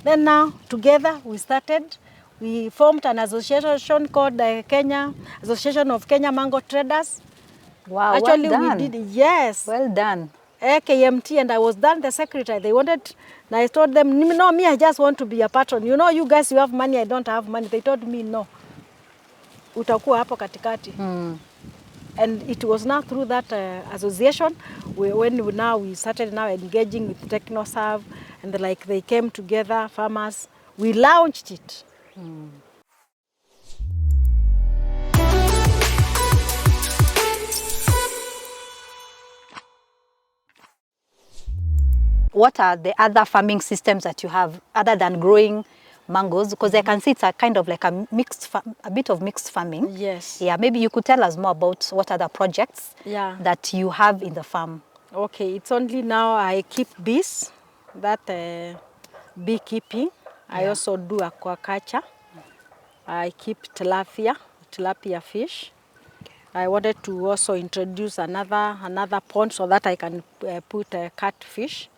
Then now, together, we formed an association called Kenya Association of Kenya Mango Traders. Wow, Actually, well done. we did, yes. Well done. KMT, and I was done the secretary. They wanted, and I told them, no, me, I just want to be a patron. You know, you guys, you have money, I don't have money. They told me, no. Utakuwa hapo katikati. And it was now through that association we started now engaging with TechnoServe, and like they came together, farmers, we launched it. What are the other farming systems that you have other than growing mangoes? Because I can see it's a kind of like a bit of mixed farming. Yes. Yeah, maybe you could tell us more about what other projects that you have in the farm. Okay, it's only now I keep bees, that beekeeping. I also do aquaculture. I keep tilapia fish. I wanted to also introduce another pond so that I can put catfish.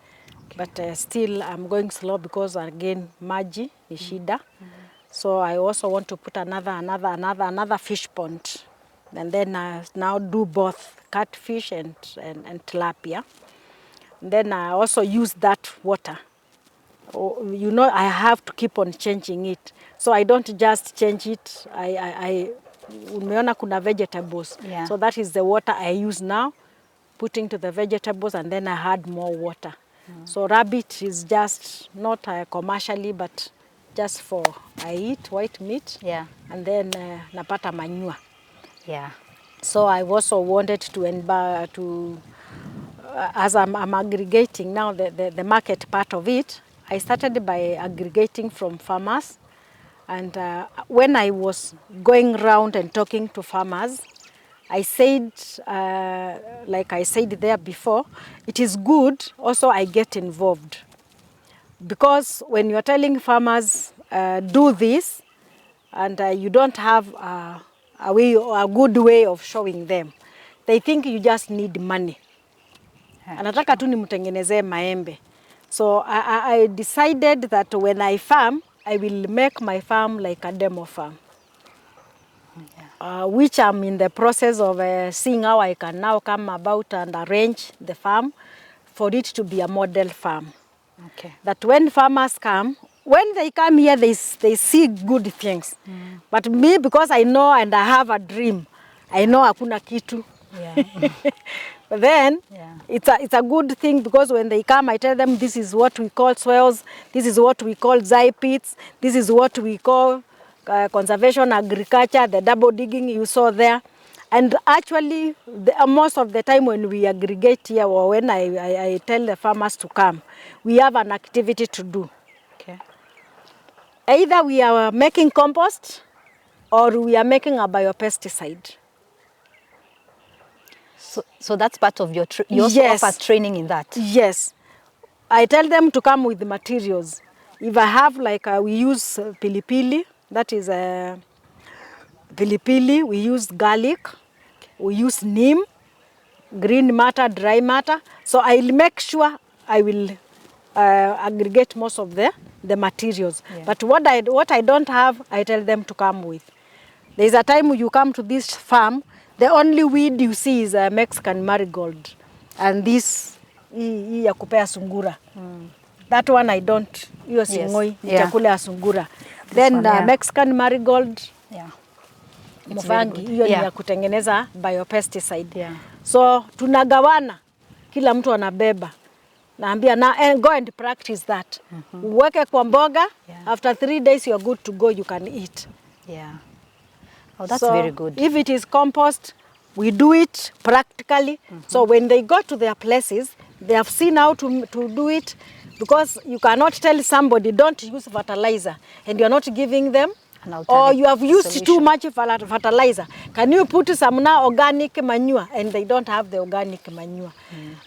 But still I'm going slow because again maji ni shida. So I also want to put another fish pond, and then now do both catfish and tilapia. And then I also use that water. You know, I have to keep on changing it, so I don't just change it. Umeona kuna vegetables, so that is the water I use now, putting to the vegetables, and then I add more water. So rabbit is just not commercially, but just for I eat white meat, and then napata manure. So I also wanted to as I'm aggregating now the market part of it. I started by aggregating from farmers, and when I was going around and talking to farmers, I said, like I said there before, it is good also I get involved. Because when you're telling farmers, do this, and you don't have a good way of showing them, they think you just need money. Anataka tu nimtengenezee maembe. So I decided that when I farm, I will make my farm like a demo farm. Which I'm in the process of seeing how I can now come about and arrange the farm for it to be a model farm. That when farmers come, when they come here, they see good things. But me, because I know and I have a dream, I know hakuna kitu. But then it's a good thing, because when they come, I tell them this is what we call soils, this is what we call zai pits, this is what we call conservation agriculture, the double digging you saw there. And actually, most of the time when we aggregate here, or when I tell the farmers to come, we have an activity to do. Either we are making compost or we are making a biopesticide. So that's part of your you also offer training in that? Yes. I tell them to come with the materials. If I have, like, we use pilipili, that is pilipili, we use garlic, we use neem, green matter, dry matter. So I'll make sure I will aggregate most of the materials. But what I don't have, I tell them to come with. There's a time you come to this farm, the only weed you see is a Mexican marigold, and this ya kupea sungura. That one I don't. Hiyo singoi ni chakula ya sungura. Then Mexican marigold, mvangi, hiyo ni ya kutengeneza biopesticide. So tunagawana, kila mtu anabeba. Naambia na go and practice that. Uweke kwa mboga, after 3 days you are good to go, you can eat. Oh, that's very good. If it is compost, we do it practically. So when they go to their places, they have seen how to do it, because you cannot tell somebody don't use fertilizer and you're not giving them, or you have used too much fertilizer. Can you put some now organic manure? And they don't have the organic manure.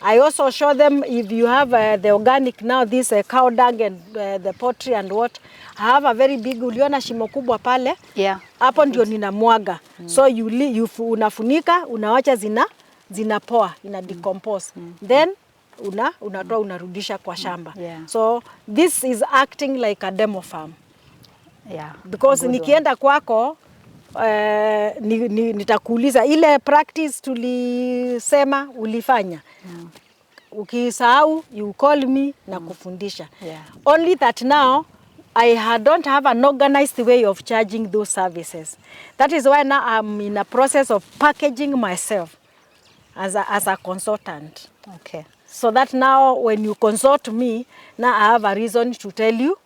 I also show them, if you have the organic now, this cow dung and the poultry and what, I have a very big, uliona shimo kubwa pale? Hapo ndio ninamwaga. So unafunika, unawacha zinapoa, ina decompose. Then unatoa unarudisha kwa shamba. Yeah. So this is acting like a demo farm. Yeah. Because nikienda kwako nitakuuliza ile practice tulisema ulifanya. Ukisahau you call me na kufundisha. Yeah. Only that now I don't have an organized way of charging those services. That is why now I'm in a process of packaging myself as a consultant. Okay. So that now when you consult me, now I have a reason to tell you,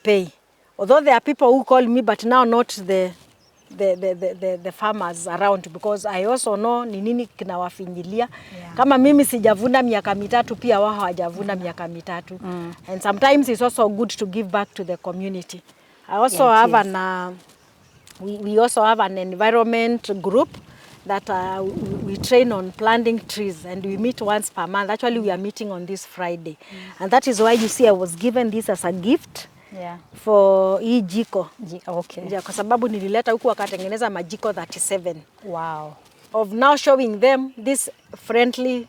pay. Although there are people who call me, but now not the farmers around, because I also know ni nini kinawafinyilia. Yeah. Kama mimi sijavuna miaka mitatu, pia wao hawajavuna miaka mitatu. And sometimes it's also good to give back to the community. I also have we also have an environment group that we train on planting trees, and we meet once per month. Actually, we are meeting on this Friday. And that is why you see I was given this as a gift. Yeah. For hii jiko. Okay. Yeah, kwa sababu nilileta huku wakatengeneza majiko 37. Wow. Of now showing them this friendly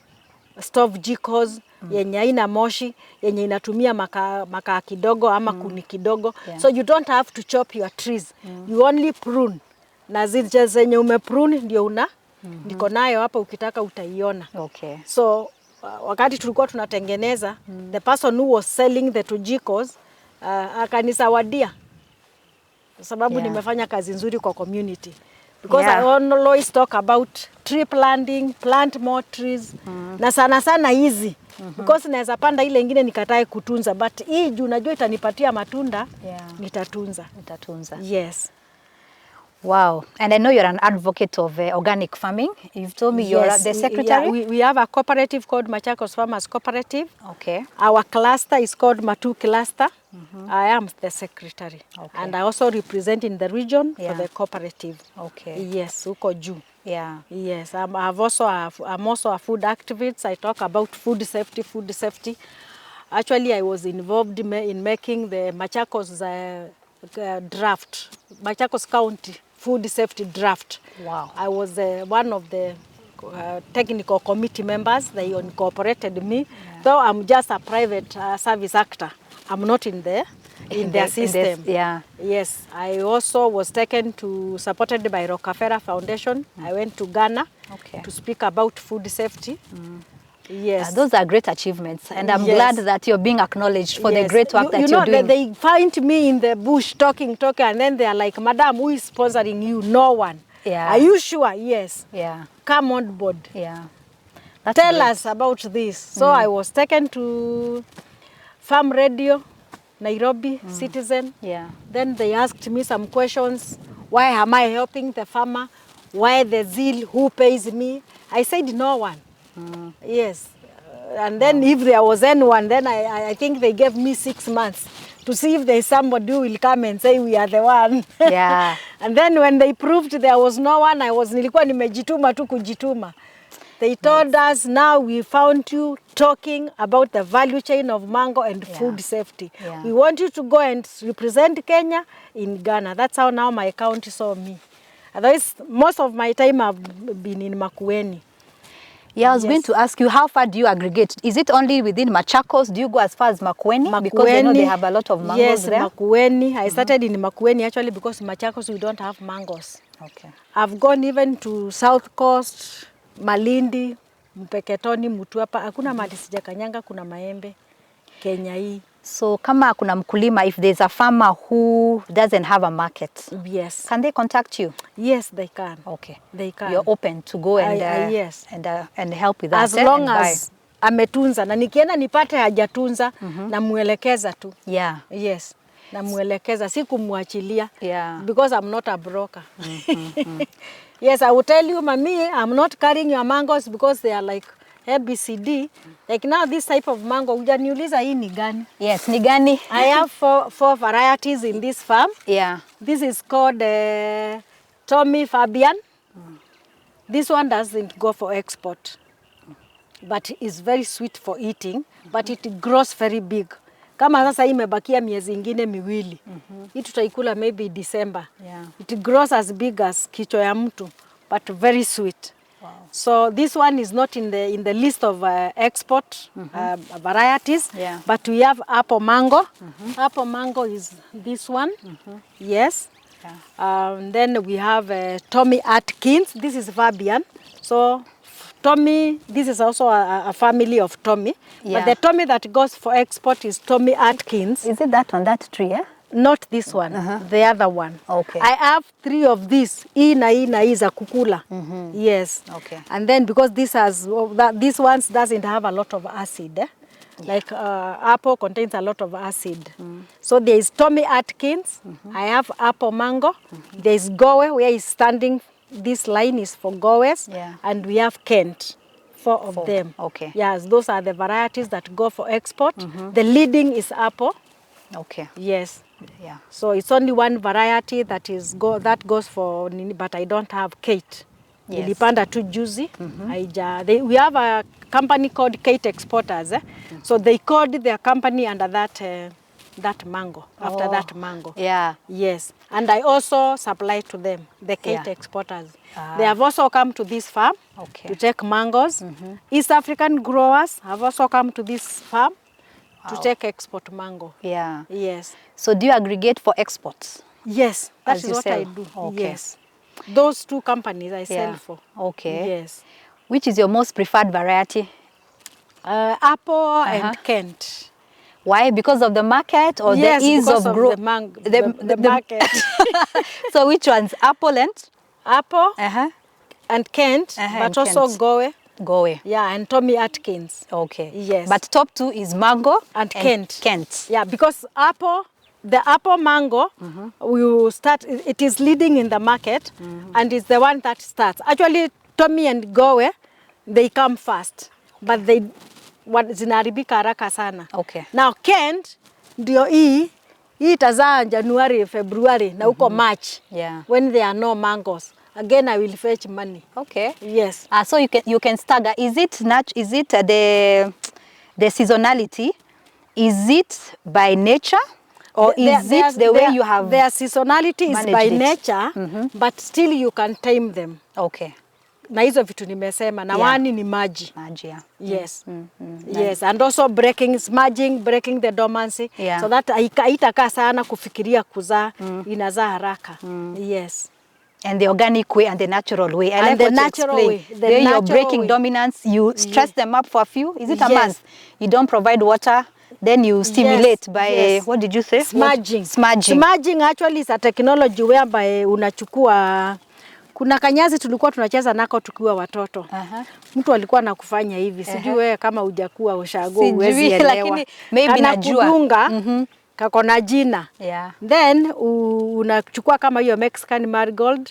stove jikos yenye haina moshi, yenye inatumia makaa kidogo ama kuni kidogo. Yeah. So you don't have to chop your trees. You only prune. Na zile zenye umeprune ndio niko nayo hapa, ukitaka utaiona. Okay. So wakati tulikuwa tunatengeneza, the person who was selling the two jikos akanisawadia, sababu nimefanya kazi nzuri kwa community. Because I always talk about tree planting, plant more trees. Na sana hizi. Because naweza panda ile ingine nikatae kutunza, but hii juu najua itanipatia matunda, nitatunza. Yes. Wow. And I know you're an advocate of organic farming. You've told me you're the secretary. Yeah, we have a cooperative called Machakos Farmers Cooperative. Okay. Our cluster is called Matu Cluster. I am the secretary. Okay. And I also represent in the region for the cooperative. Okay. Yes, uko juu. Yeah. Yes, I'm also a food activist. I talk about food safety. Actually, I was involved in making the Machakos draft, Machakos County food safety draft. Wow. I was one of the technical committee members. They incorporated me, though I'm just a private service actor. I'm not in their system. Yes, I also was supported by Rockefeller Foundation. I went to Ghana to speak about food safety. Yes. Those are great achievements, and I'm glad that you're being acknowledged for the great work that you're doing. They find me in the bush talking, and then they're like, Madam, who is sponsoring you? No one. Yeah. Are you sure? Yes. Yeah. Come on board. Yeah. Tell us about this. So I was taken to Farm Radio, Nairobi, Citizen. Yeah. Then they asked me some questions. Why am I helping the farmer? Why the zeal? Who pays me? I said no one. Yes. And then if there was anyone, then I think they gave me 6 months to see if there's somebody who will come and say we are the one. Yeah. And then when they proved there was no one, nilikuwa nimejituma tu kujituma. They told us, now we found you talking about the value chain of mango and food safety. Yeah. We want you to go and represent Kenya in Ghana. That's how now my county saw me. Otherwise, most of my time I've been in Makueni. Yeah, I was going to ask you, how far do you aggregate? Is it only within Machakos? Do you go as far as Makueni? Because I know they have a lot of mangoes there. Yes, Makueni. I started in Makueni actually because Machakos we don't have mangoes. Okay. I've gone even to South Coast, Malindi, Mpeketoni, Mutwapa. Hakuna mahali sijakanyanga, kuna maembe Kenya hii. So kama kuna mkulima, if there's a farmer who doesn't have a market, yes, can they contact you? Yes, they can. Okay. They can. You're open to go and yes, and help with that. As long as ametunza, na nikienda nipate hajatunza na muelekeza tu. Yeah. Yes. Na muelekeza, si kumwachilia. Yeah. Because I'm not a broker. Yes, I will tell you, Mami, I'm not carrying your mangoes because they are like ABCD. Like now this type of mango, hujaniuliza hii ni gani? Yes, ni gani? I have four varieties in this farm. Yeah. This is called Tommy Fabian. This one doesn't go for export, but it's very sweet for eating, but it grows very big. Kama sasa hii imebakia miezi ingine miwili. Hii tutaikula maybe December. Yeah. It grows as big as kichwa ya mtu, but very sweet. So this one is not in the list of export varieties, but we have apple mango. Apple mango is this one, yes. Then we have Tommy Atkins. This is Fabian. So Tommy, this is also a family of Tommy. But the Tommy that goes for export is Tommy Atkins. Is it that one, that tree, yeah? Not this one, the other one. Okay. I have 3 of these. Ina is a kukula. Yes. Okay. And then because this ones doesn't have a lot of acid. Like apple contains a lot of acid. So there is Tommy Atkins. I have apple mango. There is Gowe, where he's standing. This line is for Goes. And we have Kent. 4 of them. Okay. Yes, those are the varieties that go for export. The leading is apple. Okay. Yes. Yeah. So it's only one variety that goes for, but I don't have Kate. Yes. Nilipanda tu juzi. We have a company called Kate Exporters. So they called their company under that mango, after that mango. Yeah. Yes. And I also supply to them, the Kate Exporters. They have also come to this farm to take mangoes. East African growers have also come to this farm to take export mango. Yeah. Yes. So do you aggregate for exports? Yes, that As is you what sell? I do. Okay. Yes. Those 2 companies I sell for. Okay. Yes. Which is your most preferred variety? Apple and Kent. Why? Because of the market or Yes, the ease because of of growth? the market. So which ones? Apple and? Apple and Kent, but and also Kent. Gowe. Gowe. Yeah, and Tommy Atkins. Okay. Yes. But top 2 is mango and Kent. Kent. Yeah, because the apple mango, it is leading in the market, and it's the one that starts. Actually, Tommy and Gowe, they come first, but zinaharibika haraka sana. Okay. Now Kent, ndio hii itazaa January, February, na uko March, when there are no mangoes. Again, I will fetch money. Okay. Yes. So you can stagger. Is it the seasonality? Is it by nature? Or is it the way you have their seasonality is by nature, but still you can time them. Okay. Na hizo vitu nimesema na wani ni maji. Maji, yeah. Yes. Yes, and also smudging, breaking the dormancy, so that haitakaa sana kufikiria kuzaa, inazaa haraka. Yes. And the organic way and the natural way. I and like the what natural you way. explain. Where you're breaking dominance, you stress them up for a few. Is it a month? You don't provide water. Then you stimulate by, what did you say? Smudging. Smudging. Smudging actually is a technology whereby unachukua, kuna kanyazi tulikuwa tunacheza nako tukiwa watoto. Mtu alikuwa anakufanya hivi. Sijui wewe kama hujakuwa ushago uwezi elewa. Lakini maybe najua. Kudunga, kako na jina. Then unachukua kama hiyo Mexican marigold,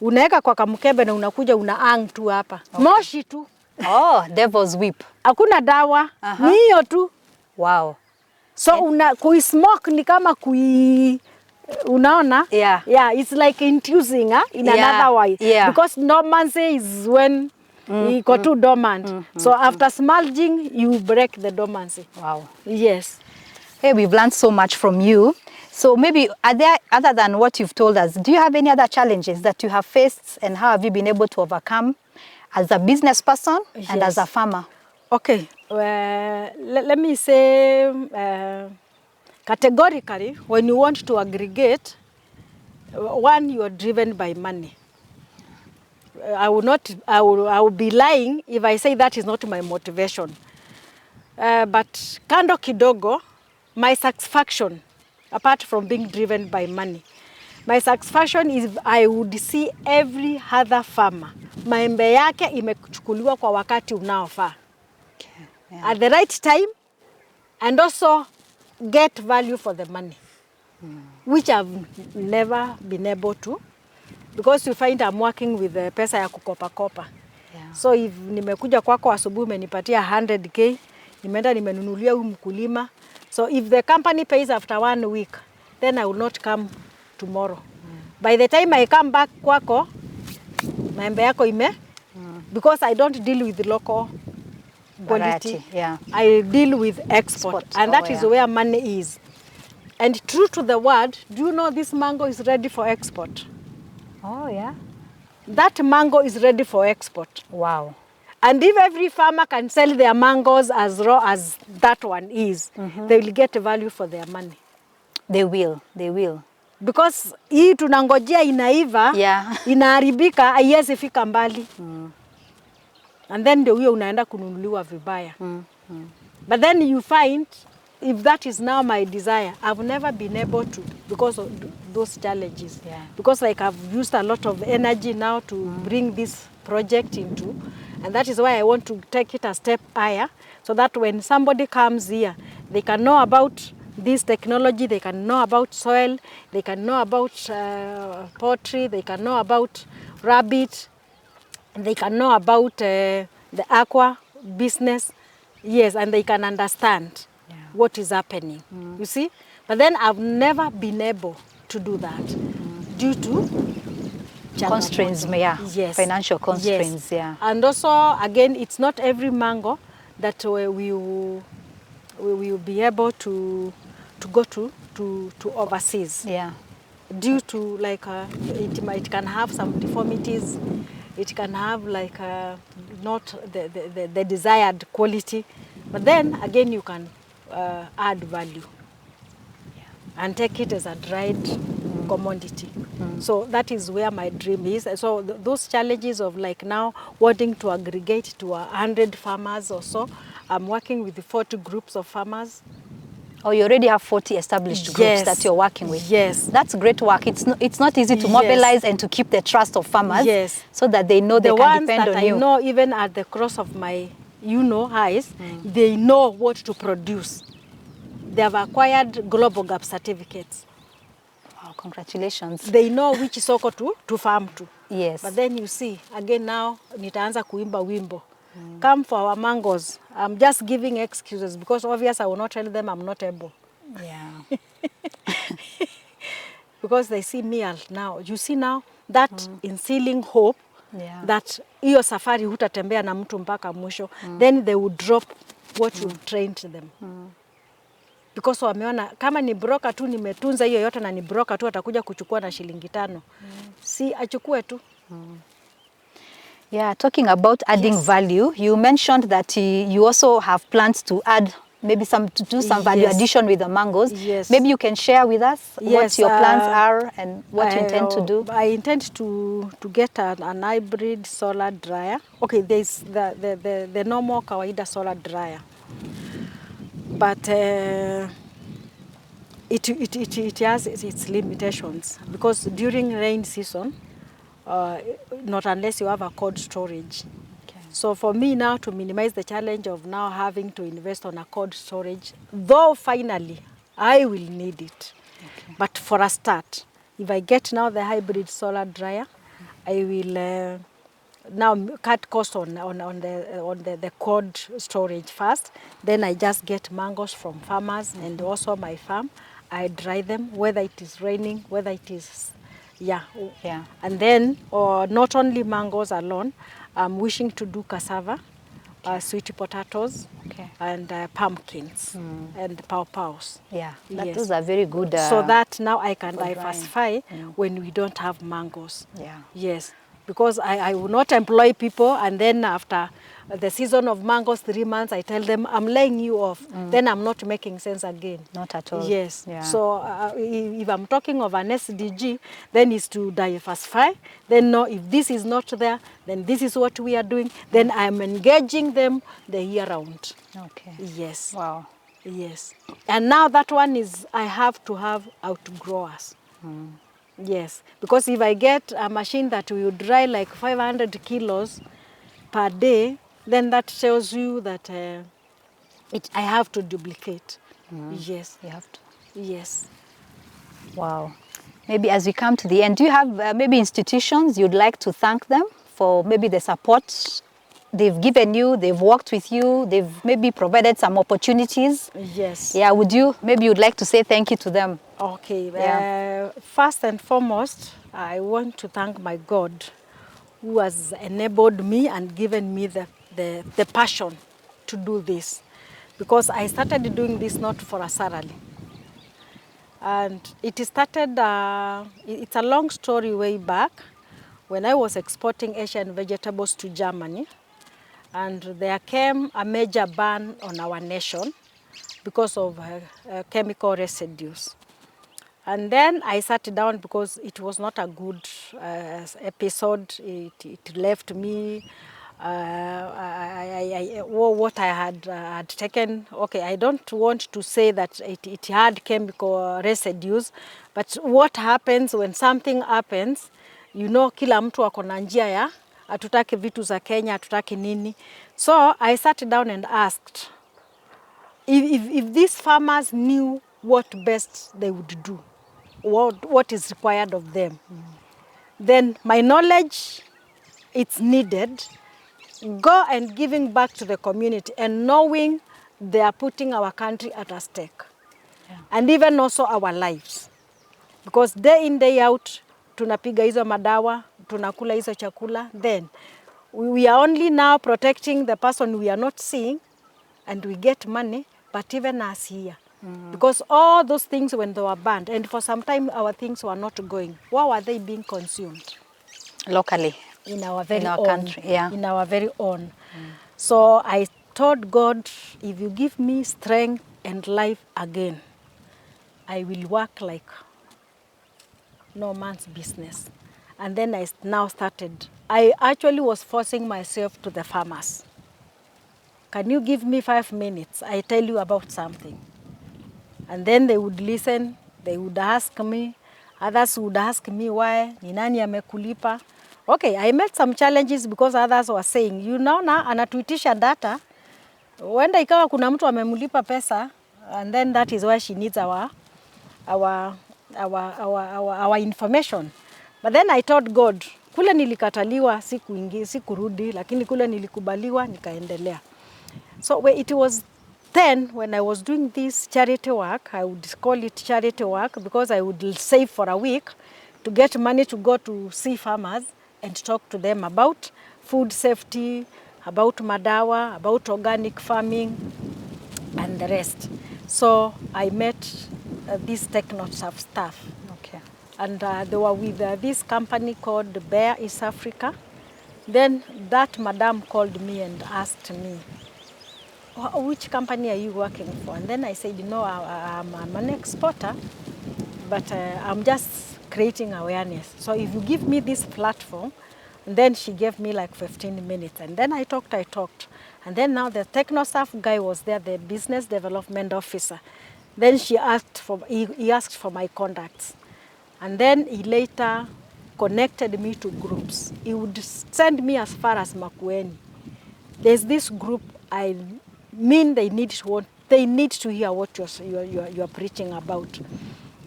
unaweka kwa kamkebe na unakuja hang tu hapa. Moshi tu. Oh, devil's whip. Hakuna dawa, ni hiyo tu. Wow. So kui-smoke ni kama unaona? Yeah, it's like infusing in another way. Because dormancy is when iko too dormant. So after smudging, you break the dormancy. Wow. Yes. Hey, we've learned so much from you. So maybe, are there, other than what you've told us, do you have any other challenges that you have faced, and how have you been able to overcome as a business person and as a farmer? Okay, let me say categorically, when you want to aggregate, one, you are driven by money. I will be lying if I say that is not my motivation. But kando kidogo, my satisfaction, apart from being driven by money, my satisfaction is I would see every other farmer, maembe yake imechukuliwa kwa wakati unaofaa. At the right time, and also get value for the money, which I've never been able to, because you find I'm working with the pesa ya kukopa. So if nimekuja kwako asubuhi umenipatia 100k, nimeenda nimenunulia huyu mkulima. So if the company pays after 1 week, then I will not come tomorrow. By the time I come back kwako, maembe yako because I don't deal with local quality. I deal with export. And that is where money is. And true to the word, do you know this mango is ready for export? Oh, yeah. that mango is ready for export. Wow. And if every farmer can sell their mangoes as raw as that one is, they will get value for their money. They will. They will. Because hii tunangojea inaiva, Yeah. inaharibika, haiwezi fika mbali. And then ndio huyo unaenda kununuliwa vibaya. But then you find, if that is now my desire, I've never been able to, because of those challenges. Yeah. Because like I've used a lot of energy now to bring this project into, and that is why I want to take it a step higher, so that when somebody comes here, they can know about this technology, they can know about soil, they can know about poultry, they can know about rabbit, they can know about the aqua business, yes, and they can understand what is happening, you see. But then I've never been able to do that due to Constraints, yeah. yes, Financial constraints, yes. yeah. And also, again, it's not every mango that we will be able to go to overseas. Yeah. Due to like it can have some deformities, it can have like not the desired quality, but then again you can add value and take it as a dried commodity. So that is where my dream is. So those challenges of like now wanting to aggregate to 100 farmers or so, I'm working with the 40 groups of farmers. Oh, you already have 40 established groups that you're working with. Yes. That's great work. It's not easy to mobilize and to keep the trust of farmers so that they know they can depend on you. The ones that I know, even at the cross of my, eyes, they know what to produce. They have acquired global gap certificates. Wow, congratulations. They know which soko to farm to. Yes. But then you see, again now, nitaanza kuimba wimbo. Come for our mangoes. I'm just giving excuses because obviously I will not tell them I'm not able. Yeah. Because they see me now. You see now, that instilling hope that hiyo safari hutatembea na mtu mpaka mwisho, then they would drop what you've trained them. Because wameona kama ni broker tu nimetunza hiyo yote na ni broker tu atakuja kuchukua na shilingi 5. Si achukue tu. Yeah, talking about adding value, you mentioned that you also have plans to add maybe some value addition with the mangoes. Yes. Maybe you can share with us what your plans are and what you intend to do. I intend to get an hybrid solar dryer. Okay, there's the normal kawaida solar dryer. But it has its limitations because during rain season, not unless you have a cold storage. Okay. So for me now to minimize the challenge of now having to invest on a cold storage, though finally I will need it. Okay. But for a start, if I get now the hybrid solar dryer, I will now cut cost on the cold storage first. Then I just get mangoes from farmers and also my farm. I dry them, whether it is raining, whether it is and then, or not only mangoes alone, I'm wishing to do cassava, sweet potatoes, and pumpkins, and pawpaws. Yeah, those are very good. So that now I can diversify when we don't have mangoes. Yeah. Yes, because I will not employ people and then after the season of mangoes, 3 months, I tell them, I'm laying you off. Then I'm not making sense again. Not at all. Yes. Yeah. So if I'm talking of an SDG, then it's to diversify. Then no, if this is not there, then this is what we are doing. Then I'm engaging them the year round. Okay. Yes. Wow. Yes. And now that one is, I have to have outgrowers. Yes. Because if I get a machine that will dry like 500 kilos per day, then that tells you that I have to duplicate. Yes. You have to. Yes. Wow. Maybe as we come to the end, do you have maybe institutions you'd like to thank them for maybe the support they've given you, they've worked with you, they've maybe provided some opportunities? Yes. Yeah, maybe you'd like to say thank you to them? Okay. Yeah. First and foremost, I want to thank my God who has enabled me and given me the passion to do this. Because I started doing this not for a salary. And it started, it's a long story way back when I was exporting Asian vegetables to Germany, and there came a major ban on our nation because of chemical residues. And then I sat down because it was not a good episode. It left me what I had taken. Okay, I don't want to say that it had chemical residues, but what happens when something happens, you know, kila mtu ako na njia ya hatutaki vitu za Kenya, hatutaki nini. So I sat down and asked if these farmers knew what best they would do, what is required of them, then my knowledge, it's needed, go and giving back to the community and knowing they are putting our country at a stake. Yeah. And even also our lives. Because day in, day out, tunapiga hizo madawa, tunakula hizo chakula, then we are only now protecting the person we are not seeing, and we get money, but even us here. Because all those things, when they were banned, and for some time our things were not going, why were they being consumed? Locally. In our very in our own country, yeah. In our very own. So I told God, if you give me strength and life again, I will work like no man's business. And then I now started. I actually was forcing myself to the farmers. Can you give me 5 minutes? I tell you about something. And then they would listen, they would ask me, others would ask me why, ni nani amekulipa. Okay, I met some challenges because others were saying, you know, na anatuitisha data, wenda ikawa kuna mtu amemulipa pesa, and then that is why she needs our information. But then I told God, kule nilikataliwa sikurudi, lakini kule nilikubaliwa nikaendelea. So it was then when I was doing this charity work, I would call it charity work because I would save for a week to get money to go to see farmers and talk to them about food safety, about madawa, about organic farming, and the rest. So I met this techno-staff staff. Okay. And they were with this company called Bear East Africa. Then that madam called me and asked me, which company are you working for? And then I said, no, I'm an exporter, but I'm just creating awareness. So if you give me this platform, and then she gave me like 15 minutes. And then I talked. And then now the techno-staff guy was there, the business development officer. Then he asked for my contacts. And then he later connected me to groups. He would send me as far as Makueni. There's this group, they need to hear what you're preaching about.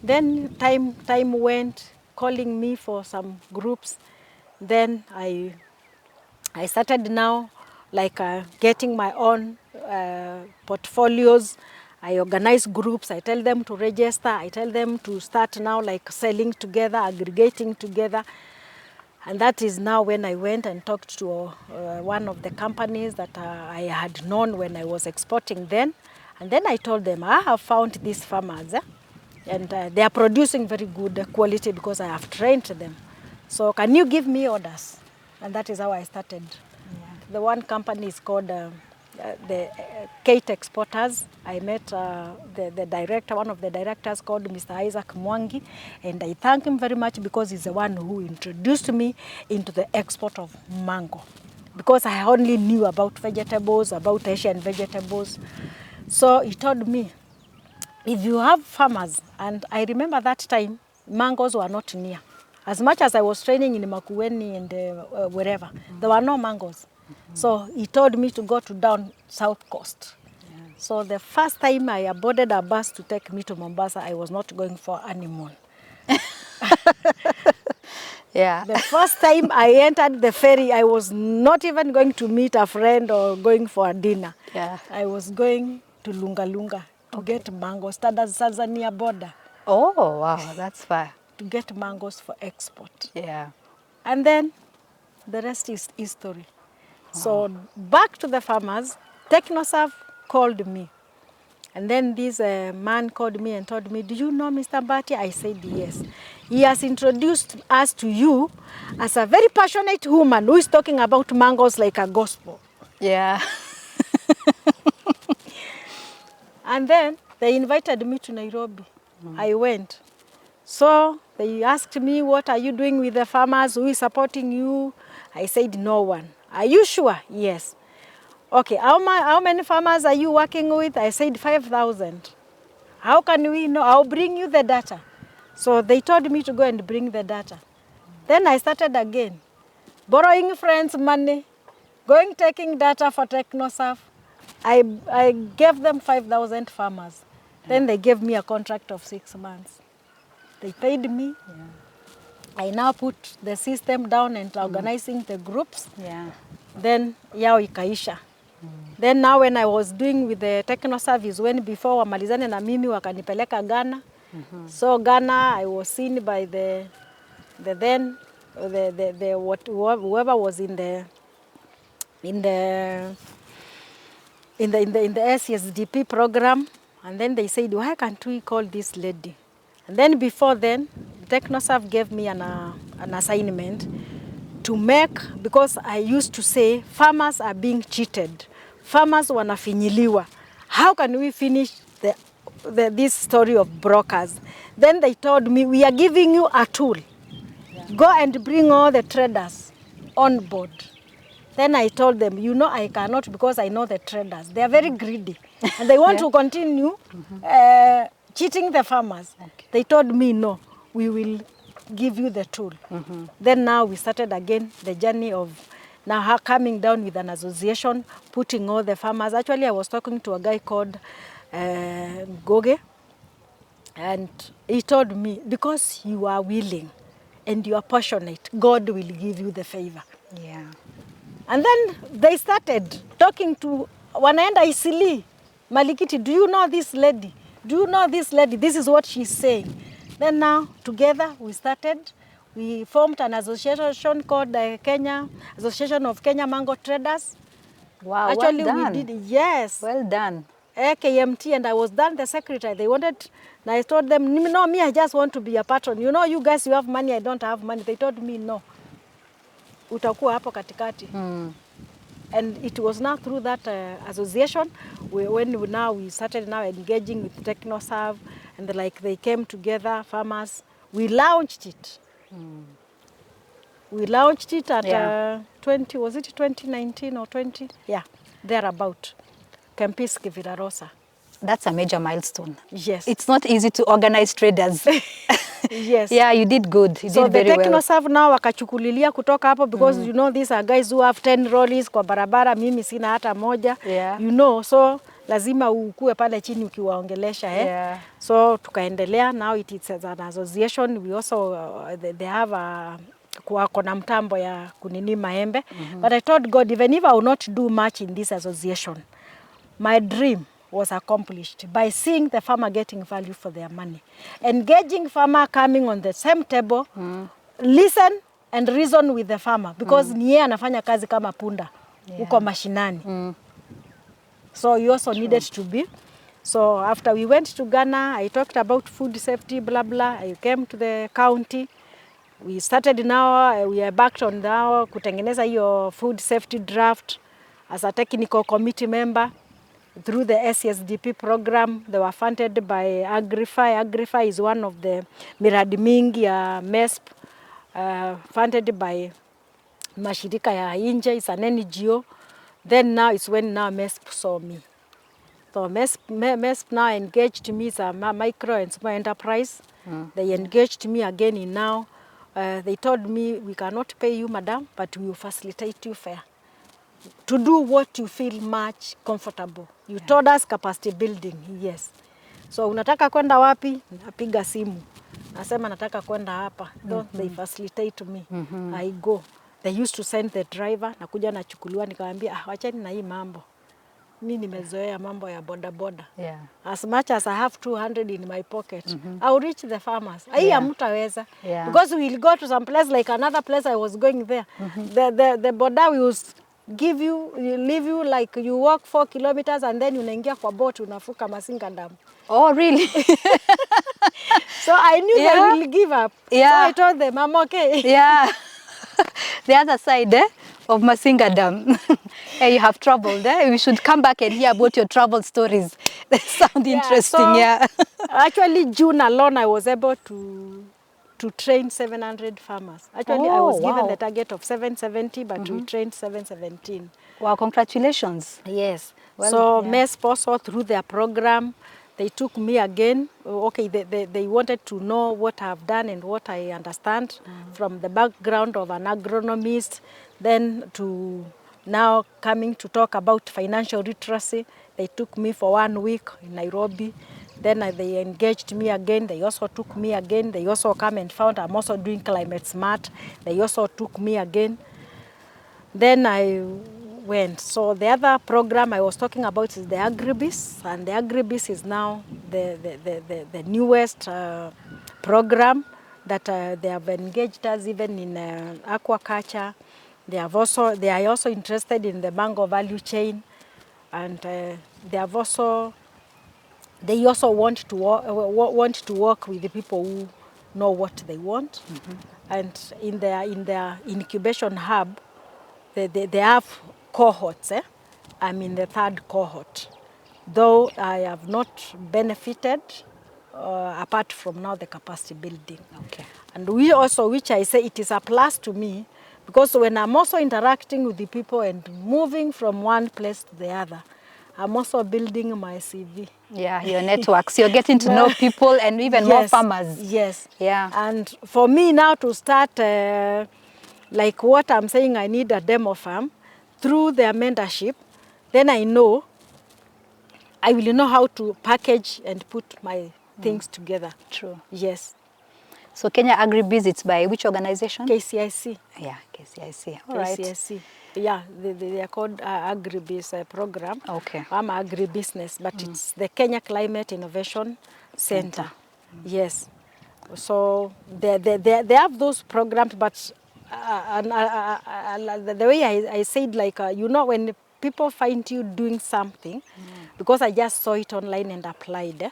Then time went, calling me for some groups. Then I started now like getting my own portfolios. I organize groups, I tell them to register, I tell them to start now like selling together, aggregating together. And that is now when I went and talked to one of the companies that I had known when I was exporting then. And then I told them, I have found these farmers, and they are producing very good quality because I have trained them. So can you give me orders? And that is how I started. Yeah. The one company is called the Kate Exporters. I met the director, one of the directors called Mr. Isaac Mwangi, and I thank him very much because he's the one who introduced me into the export of mango. Because I only knew about vegetables, about Asian vegetables. So he told me, if you have farmers, and I remember that time, mangoes were not near. As much as I was training in Makueni and wherever, there were no mangoes. So he told me to go to down south coast. Yeah. So the first time I boarded a bus to take me to Mombasa, I was not going for honeymoon. Yeah. The first time I entered the ferry, I was not even going to meet a friend or going for a dinner. Yeah. I was going to Lunga to get mangoes, Tanzania border. Oh, wow, that's far. To get mangoes for export. Yeah. And then the rest is history. Wow. So back to the farmers, TechnoServe called me And then this man called me and told me, do you know Mr. Mbati? I said, yes. He has introduced us to you as a very passionate woman who is talking about mangoes like a gospel. Yeah. And then they invited me to Nairobi. I went. So they asked me, what are you doing with the farmers? Who is supporting you? I said, no one. Are you sure? Yes. Okay, how many farmers are you working with? I said 5,000. How can we know? I'll bring you the data. So they told me to go and bring the data. Then I started again, borrowing friends' money, taking data for TechnoServe. I gave them 5,000 farmers. Then they gave me a contract of 6 months. They paid me. Yeah. I now put the system down and organizing the groups. Yeah. Then yao ikaisha. Then now when I was doing with the TechnoServe is when before wamalizane na mimi wakanipeleka Ghana. So Ghana I was seen by whoever was in the SSDP program, and then they said, why can't we call this lady? And then before then, TechnoServe gave me an assignment to make, because I used to say farmers are being cheated, farmers wanafinyiliwa. How can we finish this story of brokers? Then they told me, we are giving you a tool. Yeah. Go and bring all the traders on board. Then I told them, you know, I cannot, because I know the traders. They are very greedy and they want to continue cheating the farmers. Okay. They told me, no, we will give you the tool. Then now we started again the journey of now coming down with an association, putting all the farmers. Actually, I was talking to a guy called Goge, and he told me, because you are willing and you are passionate, God will give you the favor. Yeah. And then they started talking to wanaenda Isili, Malikiti, do you know this lady? Do you know this lady? This is what she's saying. Then now, together, we formed an association called the Association of Kenya Mango Traders. Wow, actually, well done. We did, yes. Well done. KMT, and I was done the secretary. They wanted, and I told them, no, me, I just want to be a patron. You know, you guys, you have money, I don't have money. They told me, no. Utakuwa hapo katikati. And it was now through that association we started now engaging with TechnoServe, and they came together, farmers. We launched it. We launched it at 2019 or 20? Yeah, thereabout. Kempiski Virarosa. That's a major milestone. Yes. It's not easy to organize traders. Yes. Yeah, you did good. You did very well. So the TechnoServe now wakachukulilia kutoka hapo, because you know these are guys who have 10 lorries kwa barabara, mimi sina hata moja. Yeah. You know, so lazima ukue pale chini ukiwaongelesha. Yeah. So tukaendelea, now it is an association. We also they have kuna mtambo ya kunini maembe. But I told God, even if I will not do much in this association, my dream was accomplished by seeing the farmer getting value for their money. Engaging farmer coming on the same table, listen and reason with the farmer, because ni yeye anafanya kazi kama punda uko mashinani. So you also needed to be. So after we went to Ghana, I talked about food safety, blah, blah. I came to the county. We started now, we are backed on now kutengeneza hiyo food safety draft as a technical committee member. Through the SSDP program, they were funded by Agrify. Agrify is one of the miradi mingi ya MESP, funded by mashirika ya inje. It's an NGO. Then now it's when now MESP saw me. So MESP now engaged me as a micro and small enterprise. They engaged me again in now. They told me, we cannot pay you, madam, but we will facilitate you fair. To do what you feel much comfortable. You told us capacity building, yes. So unataka kwenda wapi? Napiga simu. Nasema nataka kwenda hapa. They facilitate me. I go. They used to send the driver, nakuja nachukuliwa, nikamwambia wacheni na hii mambo. Mimi nimezoea mambo ya boda boda. Yeah. As much as I have 200 in my pocket, I'll reach the farmers. Hamtaweza. Because we'll go to some place like another place I was going there. The boda leave you like you walk 4 kilometers and then unaingia kwa boat unafuka Masinga Dam. Oh, really? So I knew they will give up. Yeah. So I told them, I'm okay. Yeah. The other side of Masinga Dam. Hey, you have traveled. We should come back and hear about your travel stories. They sound interesting. So, Yeah. Actually, June alone, I was able to train 700 farmers. Actually, I was given the target of 770, but we trained 717. Wow, congratulations. Yes. Well, so yeah. MES also through their program, they took me again. Okay, they wanted to know what I've done and what I understand from the background of an agronomist, then to now coming to talk about financial literacy. They took me for 1 week in Nairobi. Then they engaged me again. They also took me again. They also come and found I'm also doing climate smart. They also took me again. Then I went. So the other program I was talking about is the Agribis, and the Agribis is now the newest program that they have engaged us even in aquaculture. They are also interested in the mango value chain, and they also want to work with the people who know what they want. And in their incubation hub, they have cohorts. I'm in the 3rd cohort, though I have not benefited apart from now the capacity building. Okay. And we also, which I say it is a plus to me, because when I'm also interacting with the people and moving from one place to the other, I'm also building my CV. Yeah, your networks. You're getting to know people and even more farmers. Yes. Yeah. And for me now to start, like what I'm saying, I need a demo farm through their mentorship, then I will know how to package and put my things together. True. Yes. So Kenya Agribiz, it's by which organization? KCIC. Yeah, KCIC. All right. KCIC. Yeah, they are called Agribiz program. Okay. I'm agribusiness, but it's the Kenya Climate Innovation Center. Yes. So they have those programs, but the way I said, like, when people find you doing something, because I just saw it online and applied,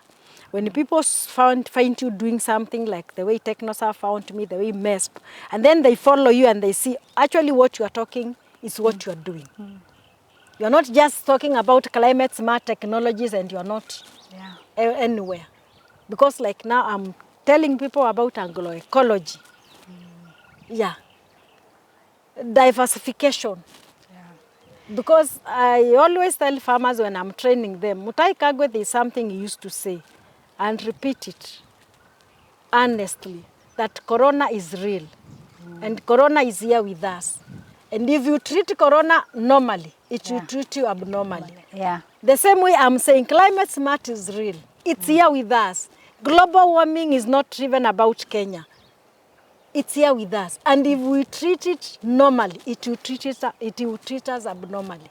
when people find you doing something like the way Technosa found me, the way MESP, and then they follow you and they see actually what you are talking is what you are doing. You're not just talking about climate smart technologies and you're not anywhere. Because like now I'm telling people about agroecology. Yeah. Diversification. Because I always tell farmers when I'm training them, Mutai Kagwe is something he used to say, and repeat it honestly, that Corona is real. And Corona is here with us. And if you treat Corona normally, it will treat you abnormally. Yeah. The same way I'm saying climate smart is real. It's here with us. Global warming is not even about Kenya. It's here with us. And if we treat it normally, it will treat us abnormally.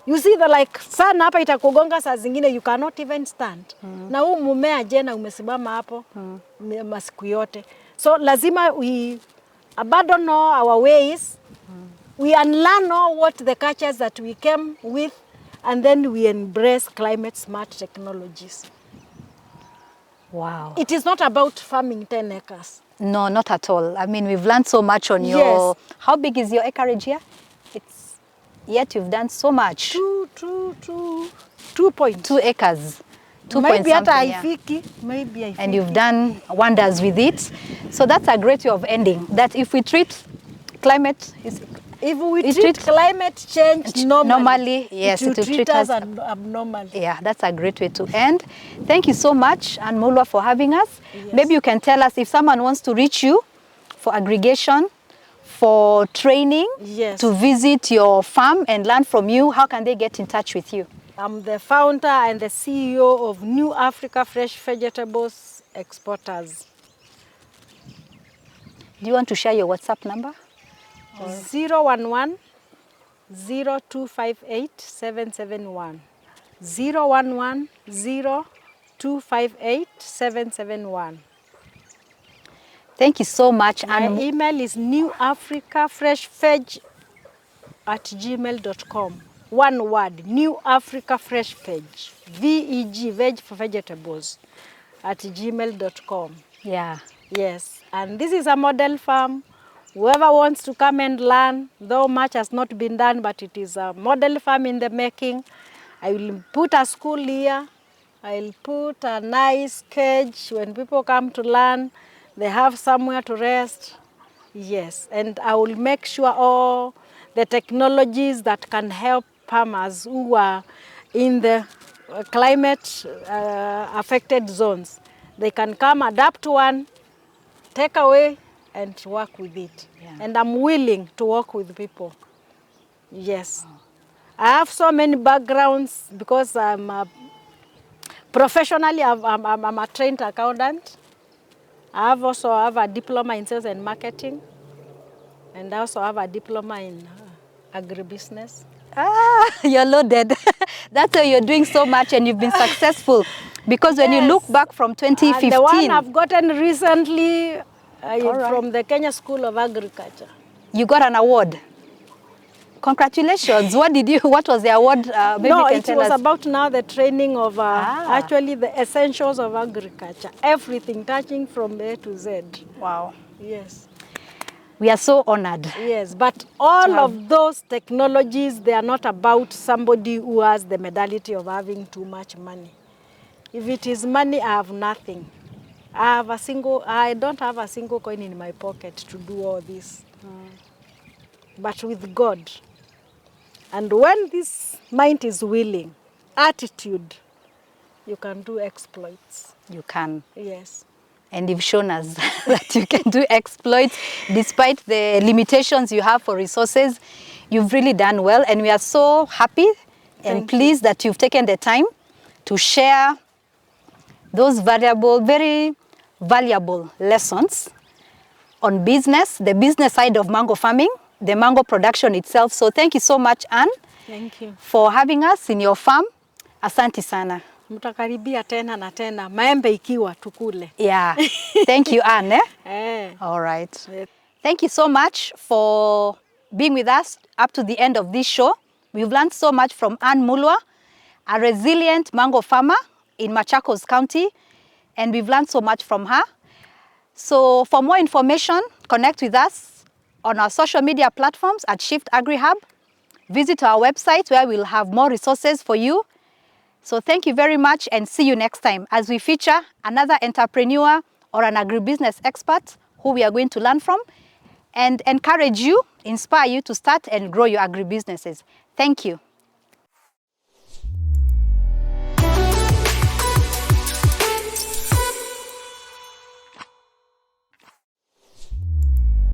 You see the like sana hapa itakugonga saa zingine you cannot even stand. Na huu mumea jena umesimama hapo masiku yote. So lazima we abandon all our ways. We unlearn all what the cultures that we came with, and then we embrace climate smart technologies. Wow. It is not about farming 10 acres. No, not at all. I mean, we've learned so much on your... How big is your acreage here? Yet you've done so much. 2 acres. 2 maybe point something, maybe I and you've done wonders with it. So that's a great way of ending. That if we treat climate... If we treat climate change normally, yes, it will treat us abnormally. Yeah, that's a great way to end. Thank you so much, Ann Mulwa, for having us. Yes. Maybe you can tell us if someone wants to reach you for aggregation, for training, to visit your farm and learn from you, how can they get in touch with you? I'm the founder and the CEO of New Africa Fresh Vegetables Exporters. Do you want to share your WhatsApp number? 011 0258 771. 011 0258 771. Thank you so much. My email is newafricafreshveg vegfresh@gmail.com. One word, New Africa Fresh Page, VEG, veg for vegetables, @gmail.com. Yeah. Yes, and this is a model farm. Whoever wants to come and learn, though much has not been done, but it is a model farm in the making. I will put a school here. I'll put a nice cage. When people come to learn, they have somewhere to rest. Yes, and I will make sure all the technologies that can help farmers who are in the climate affected zones, they can come, adapt one, take away and work with it. Yeah. And I'm willing to work with people. Yes. I have so many backgrounds because professionally I'm a trained accountant. I also have a diploma in sales and marketing. And I also have a diploma in agribusiness. Ah, you're loaded. That's why you're doing so much and you've been successful. Because when you look back from 2015... the one I've gotten recently from the Kenya School of Agriculture. You got an award. Congratulations. What was the award? Maybe No, you can it tell was us. about now the training of actually the essentials of agriculture. Everything touching from A to Z. Wow. Yes. We are so honored. Yes, but all of those technologies, they are not about somebody who has the mentality of having too much money. If it is money, I have nothing. I don't have a single coin in my pocket to do all this. But with God, and when this mind is willing, attitude, you can do exploits. You can. Yes. And you've shown us that you can do exploits despite the limitations you have for resources. You've really done well, and we are so happy and pleased that you've taken the time to share those very valuable lessons on business, the business side of mango farming, the mango production itself. So thank you so much, Ann. Thank you. For having us in your farm. Asante sana. Mtakaribia tena na tena, maembe ikiwa tukule. Yeah. Thank you, Ann. All right. Thank you so much for being with us up to the end of this show. We've learned so much from Ann Mulwa, a resilient mango farmer in Machakos County, and we've learned so much from her. So for more information, connect with us on our social media platforms at Shift Agrihub. Visit our website where we'll have more resources for you. So thank you very much, and see you next time as we feature another entrepreneur or an agribusiness expert who we are going to learn from and encourage you, inspire you to start and grow your agribusinesses. Thank you.